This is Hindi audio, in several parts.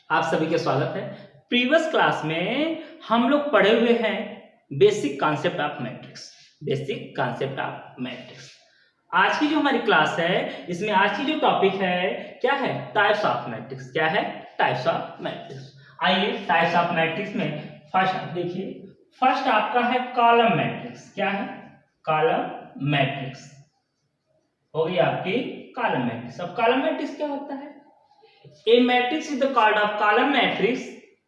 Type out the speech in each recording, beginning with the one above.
आप सभी का स्वागत है। प्रीवियस क्लास में हम लोग पढ़े हुए हैं basic concept of matrix. Basic concept of matrix. आज की जो हमारी क्लास है, इसमें आज की जो टॉपिक है क्या है? Types of matrix. क्या है? Types of matrix. आइए टाइप्स ऑफ मैट्रिक्स में फर्स्ट देखिए। फर्स्ट आपका है कॉलम मैट्रिक्स। क्या है? कॉलम मैट्रिक्स हो गई आपकी कॉलम मैट्रिक्स। अब कॉलम मैट्रिक्स क्या होता है? A matrix is the called of column matrix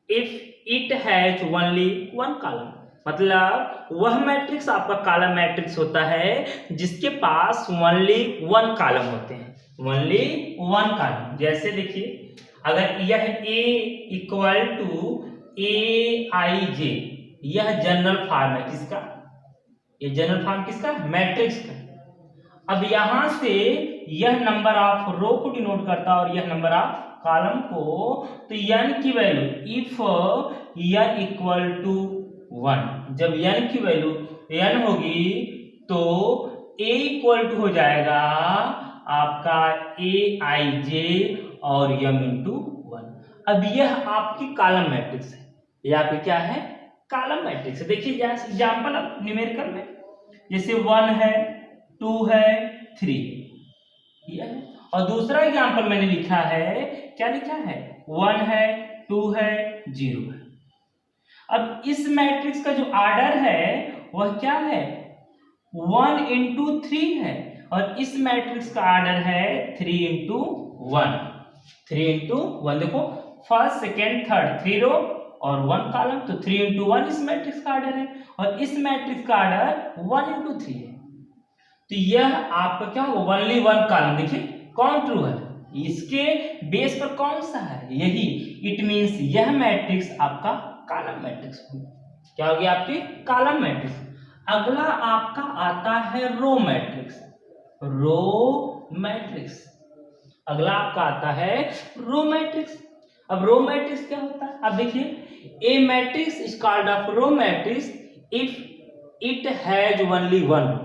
if it has only one column। मतलब वह मैट्रिक्स आपका कॉलम मैट्रिक्स होता है जिसके पास ओनली वन कॉलम होते हैं। Only one column. जैसे देखिए, अगर यह A इक्वल टू AIJ, यह जनरल फॉर्म है किसका? ये जनरल फॉर्म किसका? मैट्रिक्स का। अब यहां से यह नंबर ऑफ रो को डिनोट करता है और यह नंबर ऑफ कॉलम को। तो n की value if n equal to 1, जब n की वैल्यू n होगी तो a इक्वल टू हो जाएगा आपका AIJ और m इंटू 1। अब यह आपकी कॉलम मैट्रिक्स है। यह आपकी क्या है? कॉलम मैट्रिक्स है। देखिए एग्जाम्पल अब न्यूमेरिकल में, जैसे 1 है, 2 है, 3 है। और दूसरा एग्जांपल मैंने लिखा है, क्या लिखा है? 1 है, 2 है, 0 है। अब इस मैट्रिक्स का जो ऑर्डर है वह क्या है? 1 इंटू 3 है। और इस मैट्रिक्स का ऑर्डर है 3 इंटू 1। 3 इंटू 1। देखो, फर्स्ट सेकेंड थर्ड 3 रो और 1 कॉलम, तो 3 इंटू 1 इस मैट्रिक्स का ऑर्डर है। और इस मैट्रिक्स का ऑर्डर 1 इंटू 3 है। तो यह आपका क्या होगा? Only one column. देखिए कौन ट्रू है, इसके बेस पर कौन सा है? यही। इट मींस यह मैट्रिक्स आपका कॉलम मैट्रिक्स होगा। क्या होगी आपकी? Column matrix. अगला आपका आता है रो मैट्रिक्स। Row matrix. अगला आपका आता है रो मैट्रिक्स। अब रो मैट्रिक्स क्या होता है? अब देखिए, a matrix is called of row matrix if it has only one.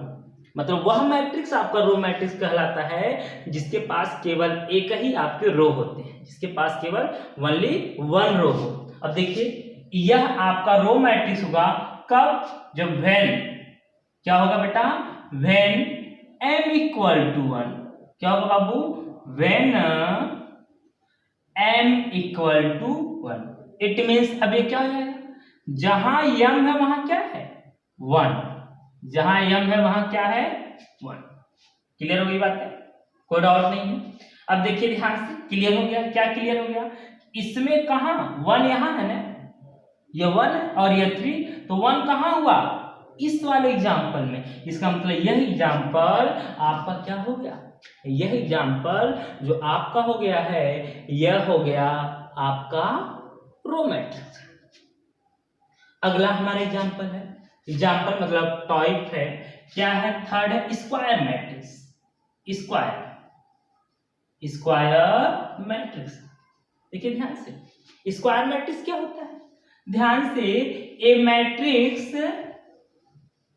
मतलब वह मैट्रिक्स आपका रो मैट्रिक्स कहलाता है जिसके पास केवल एक ही आपके रो होते हैं, जिसके पास केवल ओनली वन रो हो। अब देखिए, यह आपका रो मैट्रिक्स होगा कब? जब व्हेन क्या होगा बेटा? When m equal to 1। क्या होगा बाबू? When m equal to 1। It means अब ये क्या हो जाएगा? जहां m है वहां क्या है? 1। जहां m है वहां क्या है? 1। क्लियर हो गई बात है? कोई डाउट नहीं है? अब देखिए ध्यान से, क्लियर हो गया? क्या क्लियर हो गया? इसमें कहा 1 यहां है ना, ये 1 है और ये 3, तो 1 कहां हुआ? इस वाले एग्जांपल में। इसका मतलब यह एग्जांपल आपका क्या हो गया? यह एग्जांपल जो आपका हो गया है, यह हो गया आपका रो मैट्रिक्स। अगला हमारा एग्जांपल है, एग्जांपल मतलब टाइप है, क्या है? थर्ड है स्क्वायर मैट्रिक्स। Square matrix. देखिए ध्यान से, स्क्वायर मैट्रिक्स क्या होता है? ध्यान से, a matrix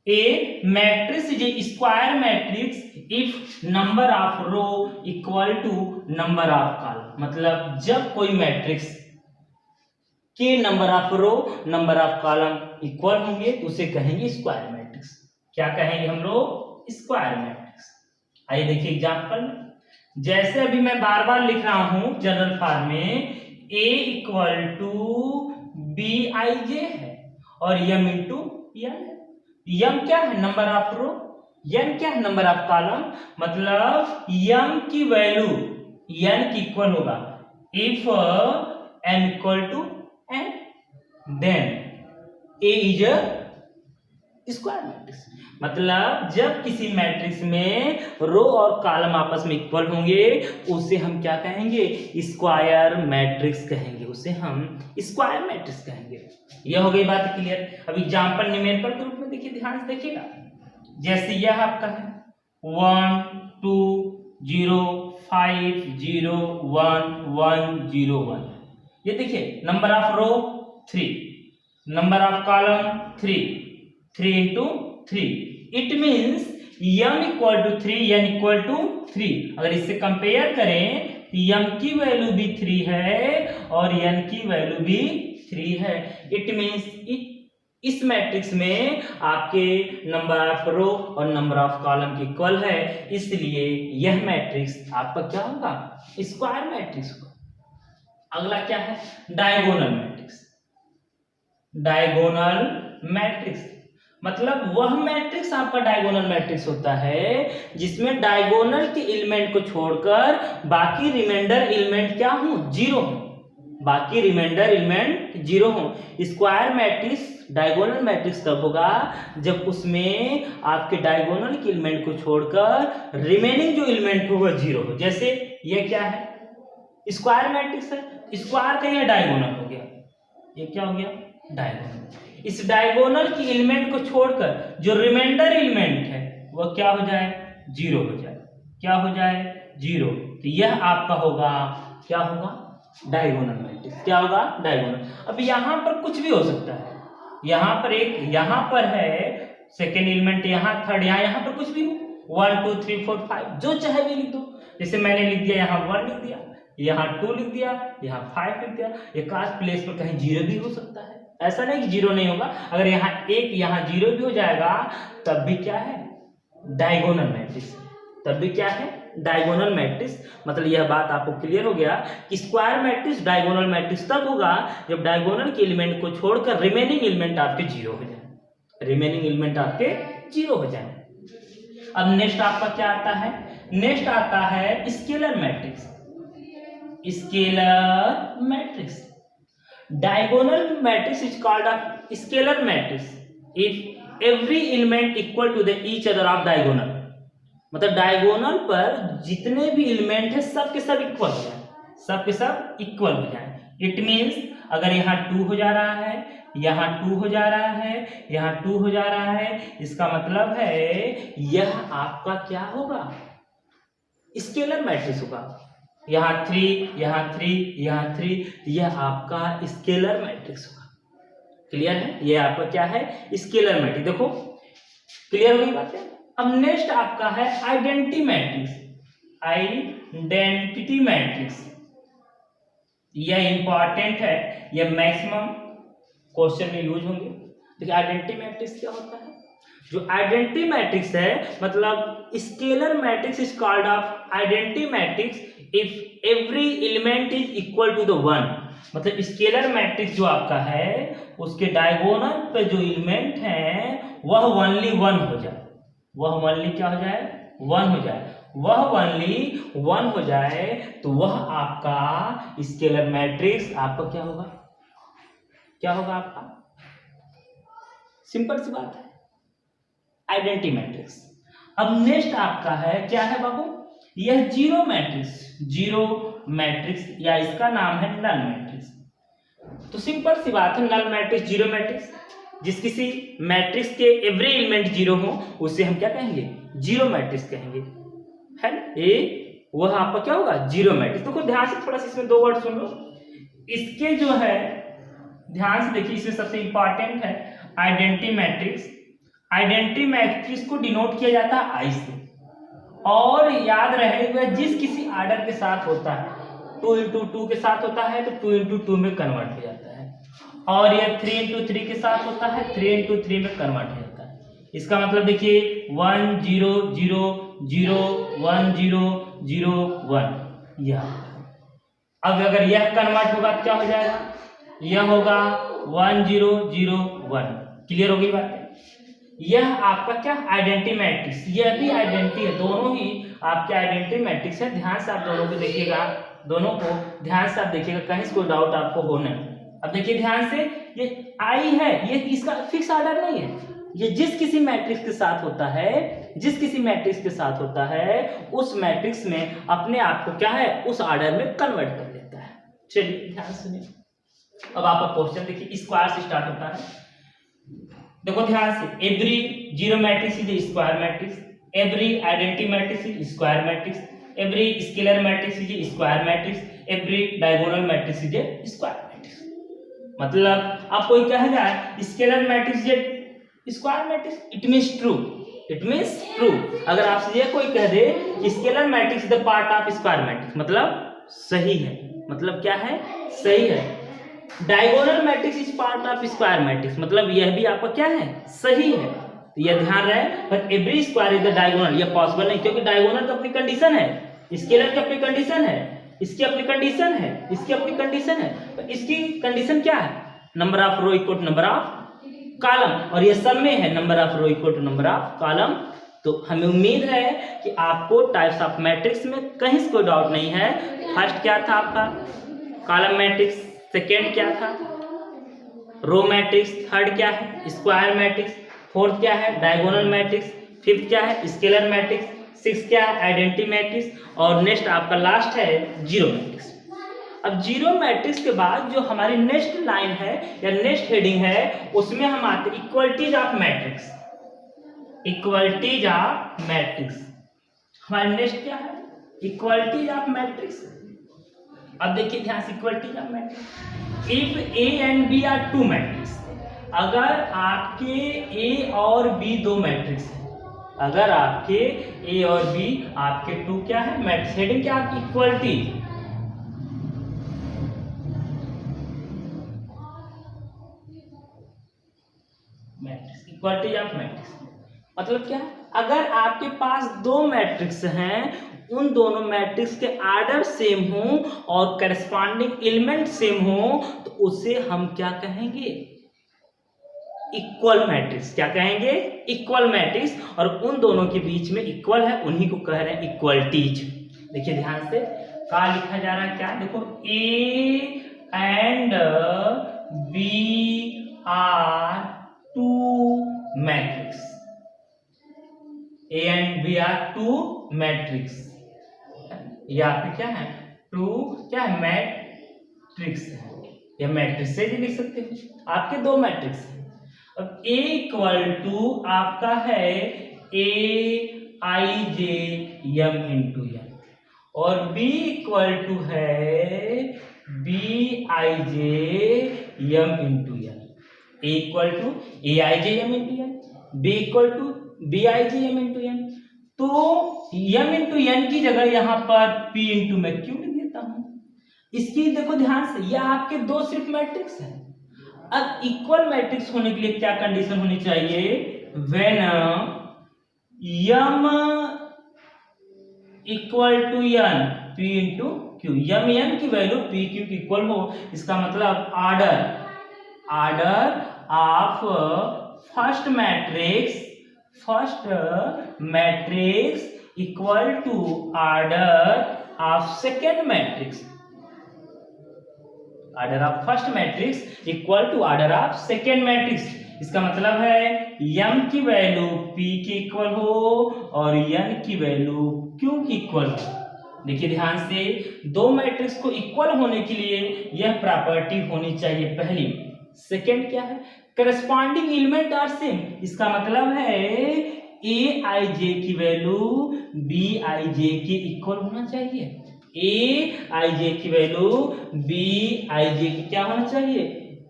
is a square matrix if number of row equal to number of column. मतलब जब कोई मैट्रिक्स के number of row number of column equal होंगे तो उसे कहेंगे स्क्वायर मैट्रिक्स। क्या कहेंगे हम लोग? Square matrix. आइए देखिए एग्जांपल, जैसे अभी मैं बार बार लिख रहा हूं जनरल फॉर्म में, a इक्वल टू BIJ है और m इंटू n है। m क्या है? Number of row. n क्या है? Number of column. मतलब m की वैल्यू n की इक्वल होगा if m equal to n, then a is a square matrix. मतलब जब किसी मैट्रिक्स में रो और कॉलम आपस में इक्वल होंगे उसे हम क्या कहेंगे? स्क्वायर मैट्रिक्स कहेंगे। उसे हम स्क्वायर मैट्रिक्स कहेंगे। यह हो गई बात क्लियर? अब एग्जांपल न्यूमेरिकल के रूप में देखिए, ध्यान से देखिएगा। जैसे यह आपका है 1 2 0 5 0 1 1 0 1। ये देखिए number of row 3, number of column 3 into 3। It means m equal to 3 n equal to 3। अगर इससे कंपेयर करें, m की वैल्यू भी 3 है और n की वैल्यू भी 3 है। इट मीन्स इस मैट्रिक्स में आपके नंबर ऑफ रो और नंबर ऑफ कॉलम की इक्वल है, इसलिए यह मैट्रिक्स आपका क्या होगा, स्क्वायर मैट्रिक्स होगा। अगला क्या है, डायगोनल मैट्रिक्स। डायगोनल मैट्रिक्स मतलब वह मैट्रिक्स आपका डायगोनल मैट्रिक्स होता है जिसमें डायगोनल के एलिमेंट को छोड़कर बाकी रिमाइंडर एलिमेंट क्या हो, जीरो हो, बाकी रिमाइंडर एलिमेंट जीरो हो। स्क्वायर मैट्रिक्स डायगोनल मैट्रिक्स कब होगा, जब उसमें आपके डायगोनल के एलिमेंट को छोड़कर रिमेनिंग जो एलिमेंट हो वह जीरो हो। जैसे ये क्या है, स्क्वायर मैट्रिक्स है, स्क्वायर का यह डायगोनल हो गया, ये क्या हो गया, डायगोनल। इस डायगोनल की एलिमेंट को छोड़कर जो रिमाइंडर एलिमेंट है वह क्या हो जाए, जीरो हो जाए। क्या हो जाए, जीरो। तो यह आपका होगा, क्या होगा, डायगोनल मैट्रिक्स। क्या होगा, डायगोनल। अब यहां पर कुछ भी हो सकता है, यहां पर एक, यहां पर है सेकेंड एलिमेंट, यहां थर्ड, यहां पर कुछ भी हो, 1 2 3 4 5 जो चाहे भी लिख दो। जैसे मैंने लिख दिया, यहाँ 1 लिख दिया, यहाँ 2 लिख दिया, यहाँ 5 लिख दिया। एक आध प्लेस पर कहीं जीरो भी हो सकता है, ऐसा नहीं कि जीरो नहीं होगा। अगर यहाँ एक, यहाँ जीरो भी हो जाएगा तब भी क्या है, डायगोनल मैट्रिक्स। तब भी क्या है, डायगोनल मैट्रिक्स। मतलब यह बात आपको क्लियर हो गया कि स्क्वायर मैट्रिक्स डायगोनल मैट्रिक्स तब होगा जब डायगोनल के एलिमेंट को छोड़कर रिमेनिंग एलिमेंट आपके जीरो हो जाए, रिमेनिंग एलिमेंट आपके जीरो हो जाए। अब नेक्स्ट आपका क्या आता है, नेक्स्ट आता है scalar matrix. Scalar matrix, diagonal matrix is called a scalar matrix if every element equal to the each other of diagonal। मतलब डायगोनल पर जितने भी एलिमेंट है सब के सब इक्वल हो जाए, सब के सब इक्वल हो जाए। इट मीन्स अगर यहाँ 2 हो जा रहा है, यहाँ 2 हो जा रहा है, यहाँ 2 हो जा रहा है, इसका मतलब है यह आपका क्या होगा, स्केलर मैट्रिक्स होगा। यहाँ 3, यहाँ 3, यहाँ 3, यह आपका स्केलर मैट्रिक्स होगा। क्लियर है, यह आपका क्या है, स्केलर मैट्रिक्स। देखो क्लियर हो गई बात है। अब नेक्स्ट आपका है आइडेंटिटी मैट्रिक्स। आइडेंटिटी मैट्रिक्स यह इंपॉर्टेंट है, यह मैक्सिमम क्वेश्चन में यूज होंगे। देखिए आइडेंटिटी मैट्रिक्स क्या होता है, जो आइडेंटिटी मैट्रिक्स है मतलब scalar matrix is called of identity matrix if every element is equal to the 1। मतलब स्केलर मैट्रिक्स जो आपका है उसके डायगोनल पे जो एलिमेंट है वह ओनली 1 हो जाए, वह ओनली क्या हो जाए, 1 हो जाए, वह ओनली 1 हो जाए तो वह आपका स्केलर मैट्रिक्स आपका क्या होगा, क्या होगा आपका, सिंपल सी बात है, आइडेंटिटी मैट्रिक्स। अब नेक्स्ट आपका है क्या है बाबू, यह जीरो मैट्रिक्स। जीरो मैट्रिक्स या इसका नाम है नल मैट्रिक्स। तो सिंपल सी बात है, नल मैट्रिक्स, जीरो मैट्रिक्स, जिस किसी मैट्रिक्स के एवरी एलिमेंट जीरो हो उसे हम क्या कहेंगे, जीरो मैट्रिक्स कहेंगे, है ना। ये वह आपका क्या होगा, जीरो मैट्रिक्स। देखो ध्यान से थोड़ा सा इसमें 2 वर्ड सुन लो। इसके जो है ध्यान से देखिए, इसमें सबसे इंपॉर्टेंट है आइडेंटिटी मैट्रिक्स। आइडेंटिटी मैट्रिक्स को डिनोट किया जाता है आई से, और याद रहे वह जिस किसी आर्डर के साथ होता है, 2 into 2 के साथ होता है तो 2 into 2 में कन्वर्ट हो जाता है, और यह 3 into 3 के साथ होता है 3 into 3 में कन्वर्ट हो जाता है। इसका मतलब देखिए 1 0 0 0 1 0 0 1, यह। अब अगर यह कन्वर्ट होगा तो क्या हो जाएगा, यह होगा 1 0 0 1। क्लियर हो गई बात है। यह आपका क्या आइडेंटिटी मैट्रिक्स, यह भी आइडेंटिटी है, दोनों ही आपके आइडेंटिटी मैट्रिक्स है। ध्यान से आप दोनों को देखिएगा, दोनों को ध्यान से आप देखिएगा, कहीं से कोई डाउट आपको हो नहीं। अब देखिए ध्यान से, ये आई है, ये इसका फिक्स ऑर्डर नहीं है, ये जिस किसी मैट्रिक्स के साथ होता है, जिस किसी मैट्रिक्स के साथ होता है उस मैट्रिक्स में अपने आप को क्या है, उस ऑर्डर में कन्वर्ट कर देता है। चलिए ध्यान सुनिए। अब आपका क्वेश्चन देखिए स्क्वायर से स्टार्ट होता है। देखो ध्यान से, every zero matrix is square matrix, every identity matrix is square matrix, every scalar matrix is square matrix, every diagonal matrix is square matrix. मतलब आप कोई कह जाए scalar matrix is square matrix, it means true, it means true. अगर आपसे ये कोई कह दे scalar matrix is the part of square matrix, मतलब सही है, मतलब क्या है, सही है। Diagonal matrix is part of square matrix, मतलब यह भी आपका क्या है, सही है। तो यह ध्यान रहे, पर every square is the diagonal, यह पॉसिबल नहीं, क्योंकि डायगोनल तो अपनी कंडीशन है, स्केलर की अपनी कंडीशन है, इसकी अपनी कंडीशन है, इसकी अपनी कंडीशन है। तो इसकी कंडीशन क्या है, number of row equal to number of column, और ये सब में है number of row equal to number of column. तो हमें उम्मीद है कि आपको टाइप्स ऑफ मैट्रिक्स में कहीं से कोई डाउट नहीं है। फर्स्ट क्या था आपका, कॉलम मैट्रिक्स, सेकेंड क्या था, रो मैट्रिक्स, थर्ड क्या है, स्क्वायर मैट्रिक्स, फोर्थ क्या है, डायगोनल मैट्रिक्स, फिफ्थ क्या है, स्केलर मैट्रिक्स, सिक्स क्या है, आइडेंटिटी मैट्रिक्स, और नेक्स्ट आपका लास्ट है जीरो मैट्रिक्स। अब जीरो मैट्रिक्स के बाद जो हमारी नेक्स्ट लाइन है या नेक्स्ट हेडिंग है, उसमें हम आते हैं equalities of matrix. Equalities of matrix हमारे नेक्स्ट क्या है, इक्वलिटीज ऑफ मैट्रिक्स। अब देखिए ध्यान से, equalities of matrix, if A and B are two matrix, अगर आपके ए और बी दो मैट्रिक्स है, अगर आपके ए और बी आपके टू क्या है मैट्रिक्स, हेडिंग क्या आपकी, equality. Matrix, equality of matrix मतलब क्या है, अगर आपके पास दो मैट्रिक्स हैं, उन दोनों मैट्रिक्स के आर्डर सेम हो और करस्पॉन्डिंग एलिमेंट सेम हो, तो उसे हम क्या कहेंगे, इक्वल मैट्रिक्स। क्या कहेंगे, इक्वल मैट्रिक्स, और उन दोनों के बीच में इक्वल है, उन्हीं को कह रहे हैं इक्वलिटीज। देखिए ध्यान से, क्या लिखा जा रहा है, क्या देखो, A and B are two matrix, A and B are two matrix, ये आपके क्या है, टू क्या है, मैट्रिक्स है, या मैट्रिक्स से भी लिख सकते हैं, आपके दो मैट्रिक्स हैं। अब ए इक्वल टू आपका है A I J M into N, और बी इक्वल टू है B I J M into N. A equal to A I J M into N, B equal to B I J M into N. तो एम इंटू एन की जगह यहां पर पी इंटू मैं क्यों लिख देता हूं। इसकी देखो ध्यान से, यह आपके दो सिर्फ मैट्रिक्स है। अब इक्वल मैट्रिक्स होने के लिए क्या कंडीशन होनी चाहिए, when m equal to n p into Q, m n की वैल्यू p q की इक्वल हो, इसका मतलब order of first matrix equal to order of second matrix, order of first matrix equal to order of second matrix. इसका मतलब है m की वैल्यू p की इक्वल हो और n की वैल्यू q की इक्वल हो। देखिए ध्यान से, दो मैट्रिक्स को इक्वल होने के लिए यह प्रॉपर्टी होनी चाहिए पहली। सेकेंड क्या है, करस्पॉन्डिंग एलिमेंट आर सेम, इसका मतलब है ए आई जे की वैल्यू बी आई जे के इक्वल होना चाहिए, ए आई जे की वैल्यू बी आई जे की क्या होना चाहिए,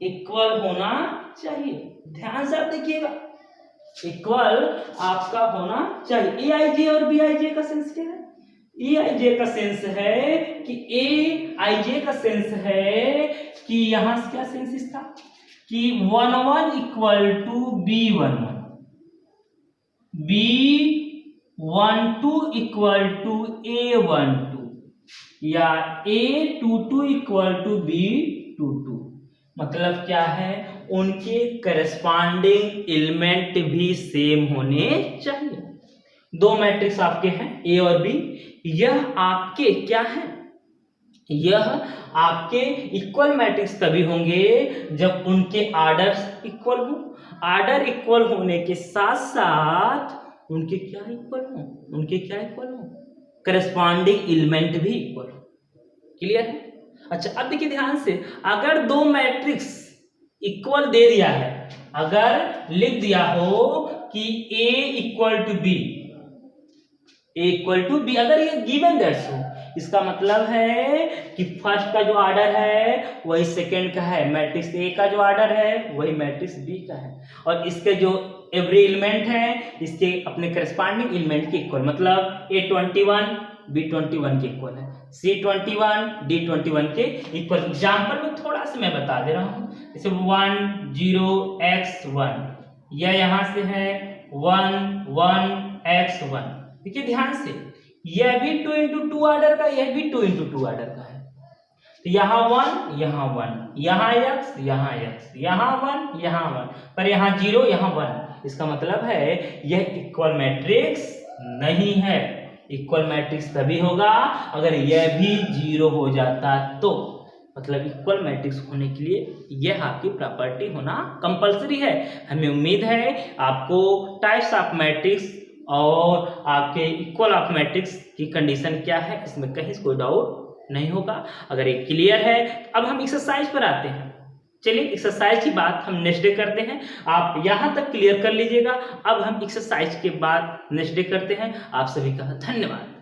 इक्वल होना चाहिए। ध्यान से आप देखिएगा, इक्वल आपका होना चाहिए। ए आई जे और बी आई जे का सेंस क्या है, ए आई जे का सेंस है कि ए आई जे का सेंस है कि यहां से क्या सेंस था कि 1 equal to B11, B12 equal to A12, या A22 इक्वल टू B22। मतलब क्या है, उनके करस्पॉन्डिंग एलिमेंट भी सेम होने चाहिए। दो मैट्रिक्स आपके हैं ए और बी, यह आपके क्या है, यह आपके इक्वल मैट्रिक्स तभी होंगे जब उनके आर्डर्स इक्वल हो। आर्डर इक्वल होने के साथ साथ उनके क्या इक्वल हो, उनके क्या इक्वल हो, करस्पॉन्डिंग एलिमेंट भी इक्वल हो। क्लियर है। अच्छा अब देखिए ध्यान से, अगर दो मैट्रिक्स इक्वल दे दिया है, अगर लिख दिया हो कि A equal to B, A equal to B, अगर ये गिवन दैट्स हो, इसका मतलब है कि फर्स्ट का जो आर्डर है वही सेकंड का है, मैट्रिक्स ए का जो आर्डर है वही मैट्रिक्स बी का है, और इसके जो एवरी एलिमेंट है इसके अपने करस्पॉन्डिंग एलिमेंट के इक्वल। मतलब A21 B21 के इक्वल है, C21 D21 के इक्वल। एग्जाम्पल में थोड़ा सा मैं बता दे रहा हूँ, जैसे 1 0x1, यह यहाँ से है 1 1x1। देखिए ध्यान से, यह भी 2 into 2 ऑर्डर का, यह भी 2 into 2 ऑर्डर का है। तो यहाँ 1 यहाँ 1, यहाँ x यहाँ x, यहाँ 1 यहाँ 1, पर यहाँ 0 यहाँ 1। इसका मतलब है यह इक्वल मैट्रिक्स नहीं है। इक्वल मैट्रिक्स तभी होगा अगर यह भी 0 हो जाता तो। मतलब इक्वल मैट्रिक्स होने के लिए यह आपकी प्रॉपर्टी होना कंपलसरी है। हमें उम्मीद है आपको टाइप्स ऑफ मैट्रिक्स और आपके इक्वल ऑफ मैट्रिक्स की कंडीशन क्या है इसमें कहीं कोई डाउट नहीं होगा। अगर ये क्लियर है, अब हम एक्सरसाइज पर आते हैं। चलिए एक्सरसाइज की बात हम नेक्स्ट डे करते हैं, आप यहाँ तक क्लियर कर लीजिएगा। अब हम एक्सरसाइज के बाद नेक्स्ट डे करते हैं। आप सभी का धन्यवाद।